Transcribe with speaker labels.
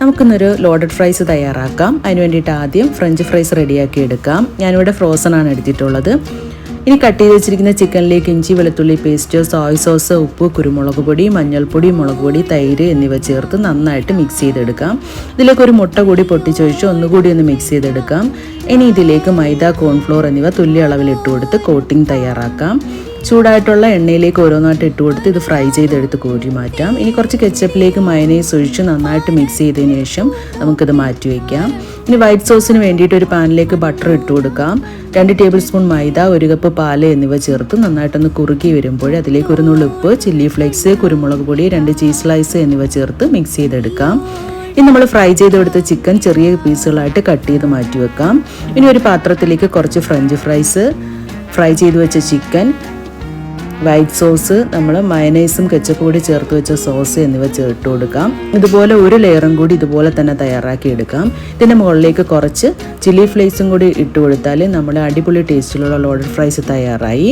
Speaker 1: നമുക്കിന്നൊരു loaded fries തയ്യാറാക്കാം. അതിന് വേണ്ടിയിട്ട് ആദ്യം ഫ്രഞ്ച് ഫ്രൈസ് റെഡിയാക്കി എടുക്കാം. ഞാനിവിടെ ഫ്രോസൺ ആണ് എടുത്തിട്ടുള്ളത്. ഇനി കട്ട് ചെയ്ത് വെച്ചിരിക്കുന്ന ചിക്കനിലേക്ക് ഇഞ്ചി വെളുത്തുള്ളി പേസ്റ്റ്, സോയ് സോസ്, ഉപ്പ്, കുരുമുളക് പൊടി, മഞ്ഞൾപ്പൊടി, മുളക് പൊടി, തൈര് എന്നിവ ചേർത്ത് നന്നായിട്ട് മിക്സ് ചെയ്തെടുക്കാം. ഇതിലേക്ക് ഒരു മുട്ട കൂടി പൊട്ടിച്ചൊഴിച്ച് ഒന്നുകൂടി ഒന്ന് മിക്സ് ചെയ്തെടുക്കാം. ഇനി ഇതിലേക്ക് മൈദ, കോൺഫ്ലോർ എന്നിവ തുല്യ അളവിൽ ഇട്ട് കൊടുത്ത് കോട്ടിംഗ് തയ്യാറാക്കാം. ചൂടായിട്ടുള്ള എണ്ണയിലേക്ക് ഓരോന്നായിട്ട് ഇട്ട് കൊടുത്ത് ഇത് ഫ്രൈ ചെയ്തെടുത്ത് കോരി മാറ്റാം. ഇനി കുറച്ച് കെച്ചപ്പിലേക്ക് മയനൈസ് ഒഴിച്ച് നന്നായിട്ട് മിക്സ് ചെയ്തതിന് ശേഷം നമുക്കിത് മാറ്റി വയ്ക്കാം. ഇനി വൈറ്റ് സോസിന് വേണ്ടിയിട്ട് ഒരു പാനിലേക്ക് ബട്ടർ ഇട്ട് കൊടുക്കാം. 2 ടേബിൾ സ്പൂൺ മൈദ, 1 കപ്പ് പാല് എന്നിവ ചേർത്ത് നന്നായിട്ടൊന്ന് കുറുക്കി വരുമ്പോൾ അതിലേക്ക് ഒരു നുള്ളു ഉപ്പ്, ചില്ലി ഫ്ലേക്സ്, കുരുമുളക് പൊടി, 2 ചീസ് സ്ലൈസ് എന്നിവ ചേർത്ത് മിക്സ് ചെയ്തെടുക്കാം. ഇനി നമ്മൾ ഫ്രൈ ചെയ്തെടുത്ത ചിക്കൻ ചെറിയ പീസുകളായിട്ട് കട്ട് ചെയ്ത് മാറ്റി വെക്കാം. ഇനി ഒരു പാത്രത്തിലേക്ക് കുറച്ച് ഫ്രഞ്ച് ഫ്രൈസ്, ഫ്രൈ ചെയ്ത് വെച്ച ചിക്കൻ, വൈറ്റ് സോസ്, നമ്മൾ മയനൈസും കെച്ചപ്പ് കൂടി ചേർത്ത് വെച്ച സോസ് എന്നിവ ചേർത്ത് കൊടുക്കാം. ഇതുപോലെ ഒരു ലെയറും കൂടി ഇതുപോലെ തന്നെ തയ്യാറാക്കി എടുക്കാം. ഇതിൻ്റെ മുകളിലേക്ക് കുറച്ച് ചില്ലി ഫ്ലേക്സും കൂടി ഇട്ട് കൊടുത്താൽ നമ്മുടെ അടിപൊളി ടേസ്റ്റിലുള്ള ലോഡഡ് ഫ്രൈസ് തയ്യാറായി.